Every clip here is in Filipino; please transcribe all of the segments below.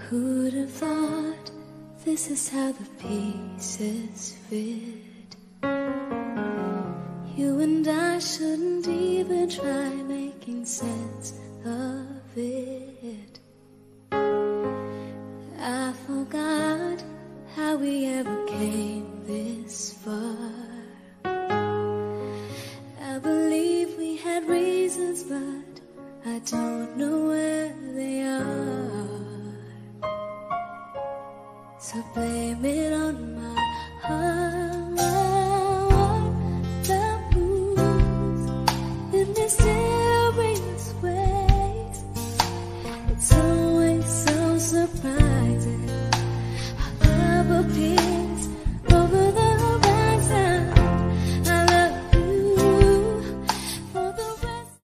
Who'd have thought this is how the pieces fit? You and I shouldn't even try making sense of it. I forgot how we ever came this far. I believe we had reasons, but I don't know where they are. So blame it on my heart. The moves in mysterious ways. It's always so surprising how love appears over the horizon. I love you for the rest.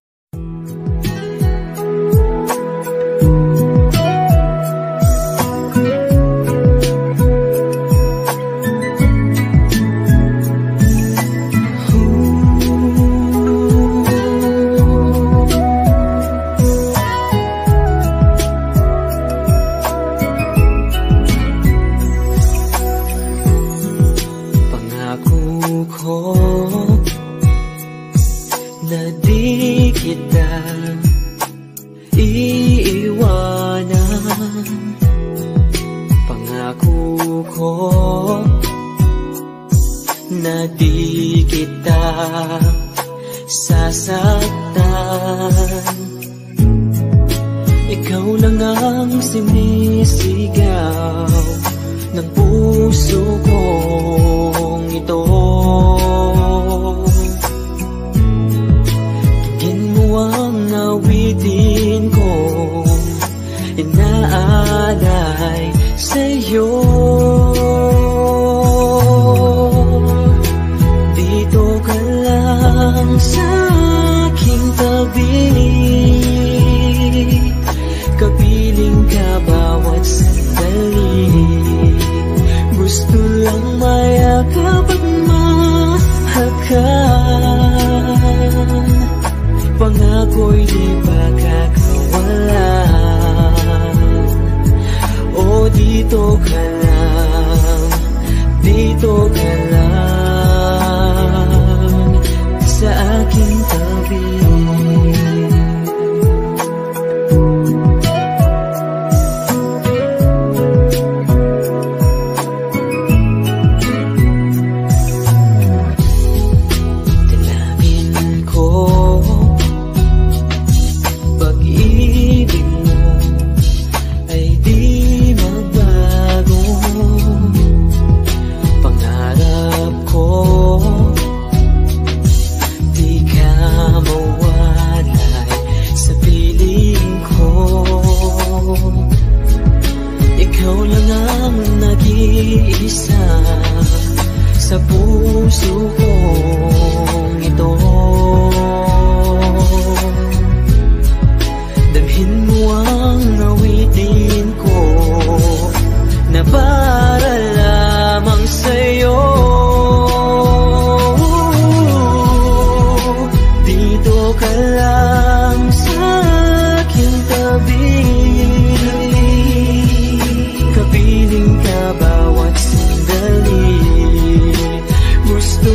Na di kita iiwanan. Pangako ko na di kita sasaktan. Ikaw lang ang sinisigaw ng puso kong ito. Ang awitin ko inaalay sa'yo. Dito ka lang sa aking tabi, kapiling ka bawat sandali. Gusto lang mayakap at mahakan. Pangako'y di pagkakawalan. O dito ka lang, dito ka lang sa aking tabi. Ikaw lang ang nag-iisa sa puso kong ito. Dalhin mo ang awitin ko na para lamang sa'yo. Dito ka lang sa aking tabi, kapiling ka bawat sandali. Gusto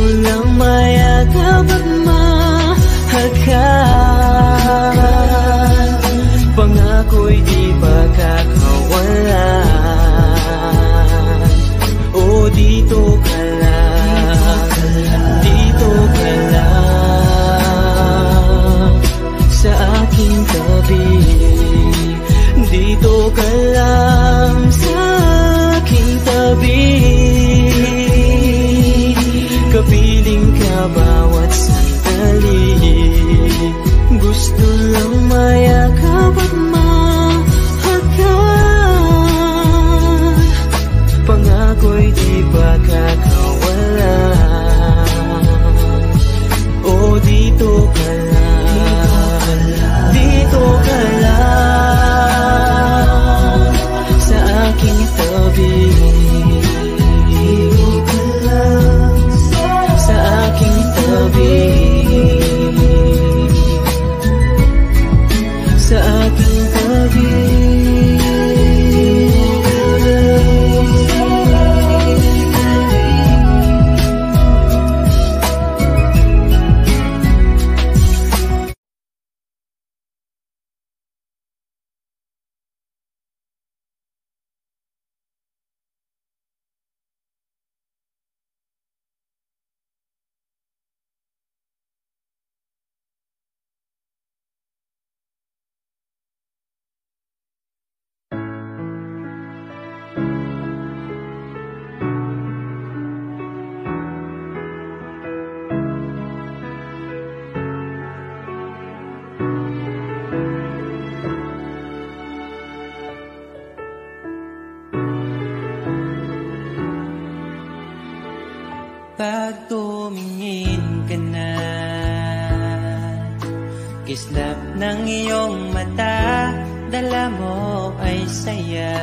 ulap ng iyong mata, dala mo ay saya.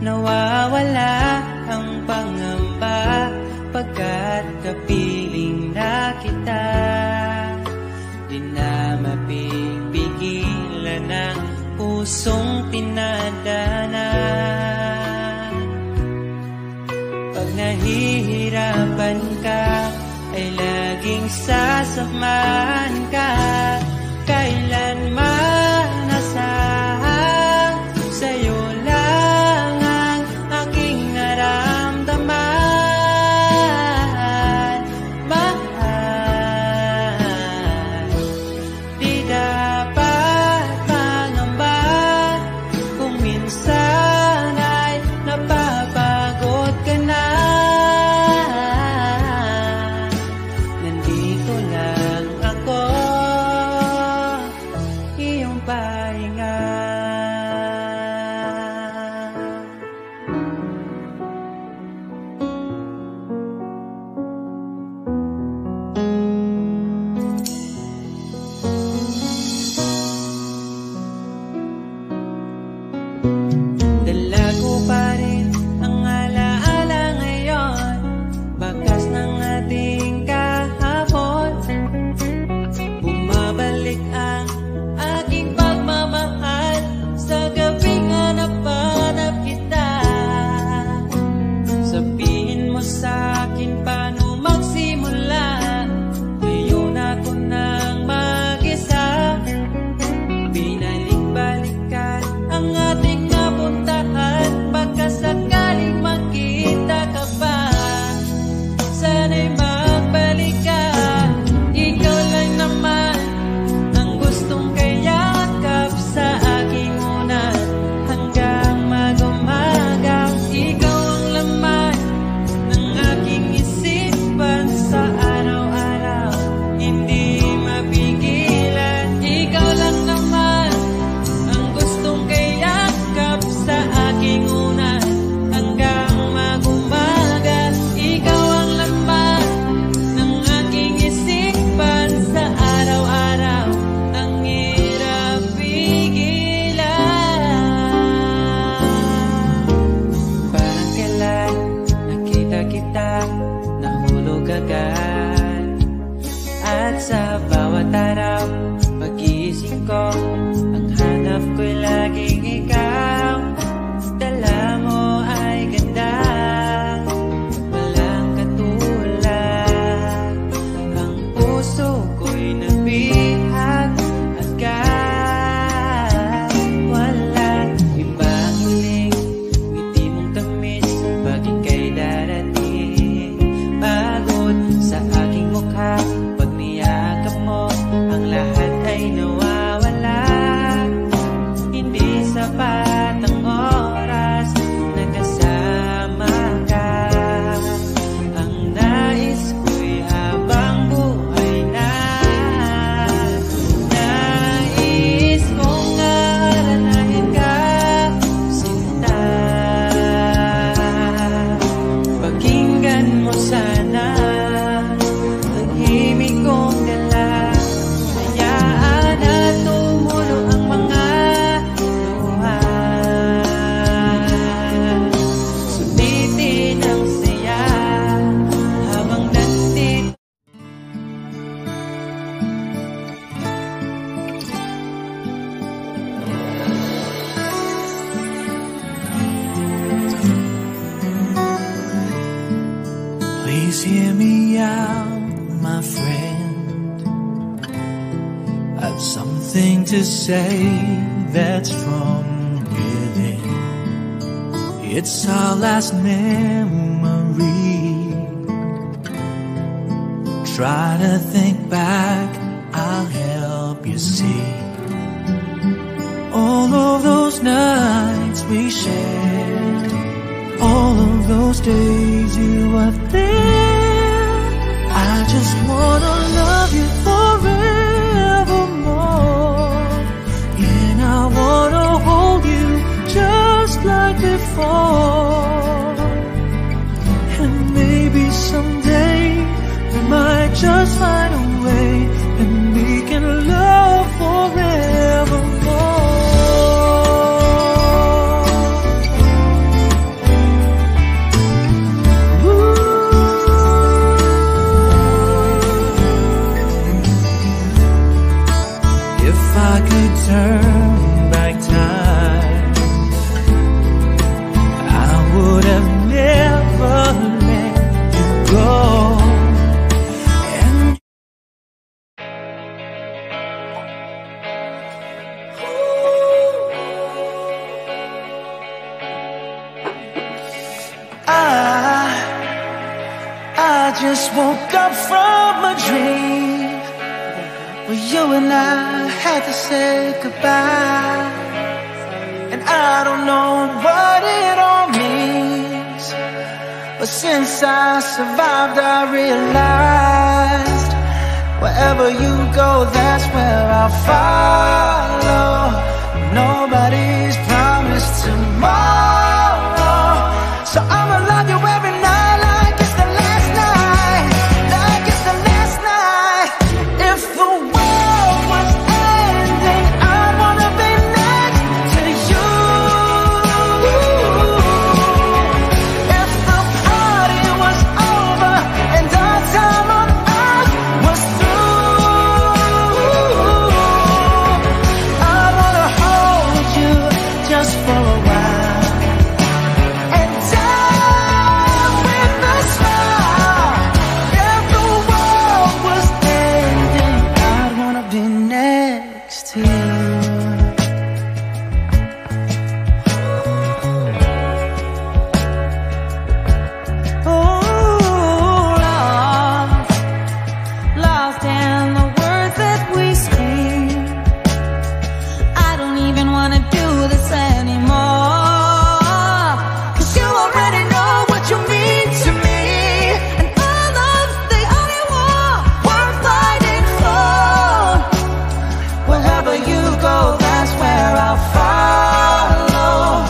Nawawala ang pangamba pagkat kapiling na kita. Di na mapipigilan ang pusong pinadana. Pag nahihirapan ka, ay laging sasamahan ka. Kailanman asahan, sa'yo lang ang aking naramdaman. Mahal, di dapat mangamba kung minsan ay napapagod ka na. Nandito lang ako, iyong pahinga. Dala ko pa rin ang alaala ngayon, bakas ng ating kahapon. Bumabalik ang aking pagmamahal sa gabing hanap-hanap kita. Sabihin mo sa'kin paano magsimula, ngayon ako nang mag-isa. Binalik-balikan ang ating napuntahan, pagkasakaling magkita ka pa. Sana'y magbalik ka, ikaw lang naman ang gustong kayakap sa aking unan hanggang mag-umaga. Ikaw ang laman ng aking isipan sa araw-araw, hindi mapigilan. Ikaw lang naman ang gustong kayakap sa aking unan hanggang mag-umaga. Ikaw ang laman ng aking isipan sa araw-araw, ang hirap pigilan. Parang kailan nakita kita, nahulog agad. At sa bawat araw, pag-iisip ko, ang hanap ko'y laging ikaw. Dala mo ay ganda, walang katulad. Ang puso ko'y nabihag agad. Walang ibang huling ngiti mong tamis pag ika'y darating. Pagod sa aking mukha pag niyakap mo, ang lahat ay nawawala. Hindi sapat ang oras na kasama ka. Ang nais ko'y habang buhay na. Nais kong aranahin ka, sinta. Pakinggan mo sana ang himig kong dala. Hayaan at tumulo ang mga luha. Sulitin ang saya habang nandito. Please hear me out, my friend. I've something to say that's from within. It's our last memory. Try to think back, I'll help you see. All of those nights we shared, all of those days you were there. I just wanna love you forevermore, and I wanna hold you just like before. And maybe someday we might just find a way and be can love forevermore. If I could turn back time, I would have never let you go. And I just woke up from a dream where you and I had to say goodbye. And I don't know what it all means, but since I survived I realized wherever you go, that's where I'll follow. Nobody's promised tomorrow, so I'ma love you every night like it's the last night, like it's the last night. If the world was ending, I'd wanna be next to you. If the party was over and our time on earth was through, I wanna hold you just for a while and die with a smile. If the world was ending, I'd wanna be next to you. Oh, lost in the words that we speak. I don't even wanna do this anymore, 'cause you already know what you mean to me, and our love's the only war worth fighting for. Wherever you go, that's where I'll follow.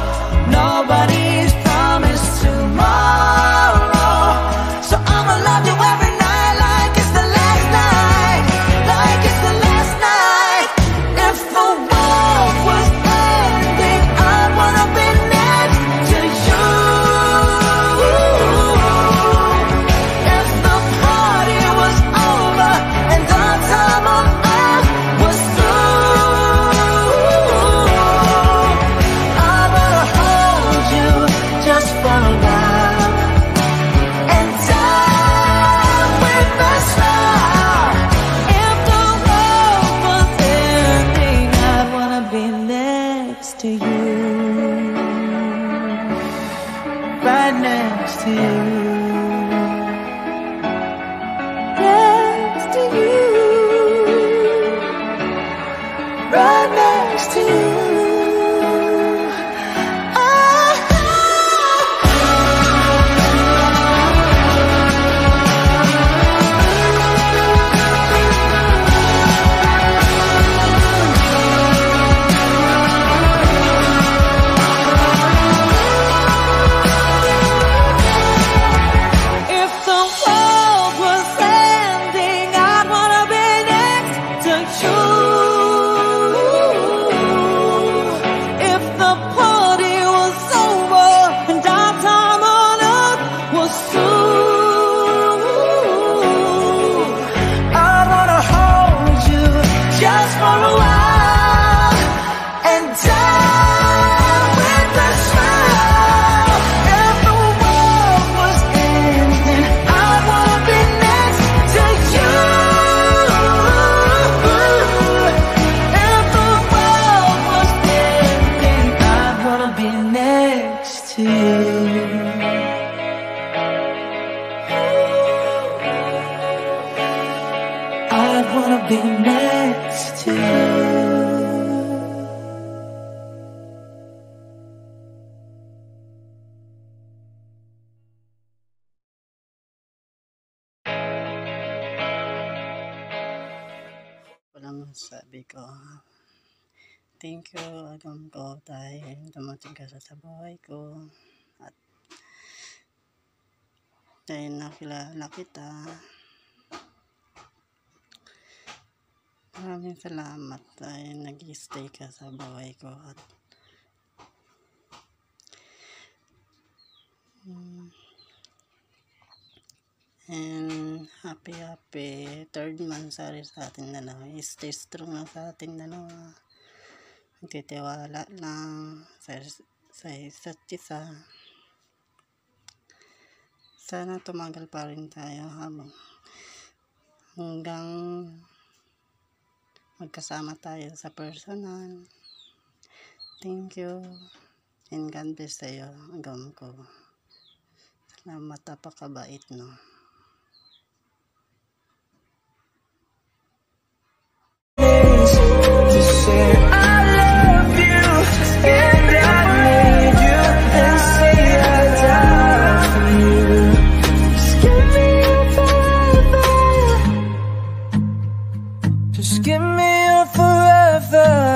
Nobody's promised tomorrow, so I'ma love you every night like it's the last night, like it's the last night. If the world was ending, I'd wanna be next to you. If the party was over and our time on earth was through, I wanna hold you just for a while and die with a smile. If the world was ending, I'd wanna be next to you, right next to you, next to you, right next to you. If the world was ending, I'd wanna be next to you. If the party was over and our time on earth was through, I wanna hold you just for a while and die with a smile. If the world was ending, I'd wanna be next to you. If the world was ending, I'd wanna be next to you. I'd wanna be next to you. Walang sabi ko. Thank you, Agam ko, dahil dumating ka sa buhay ko. At dahil nakilala kita, Maraming salamat ay nag-stay ka sa buhay ko at and happy 3rd month sa ating dalawa. Stay strong lang sa ating dalawa. Magtitiwala lang sa isa't isa. Sana tumagal pa rin tayo hanggang magkasama tayo sa personal. Thank you and God bless sa'yo, agam ko. Salamat, napakabait, no? Just give me your forever.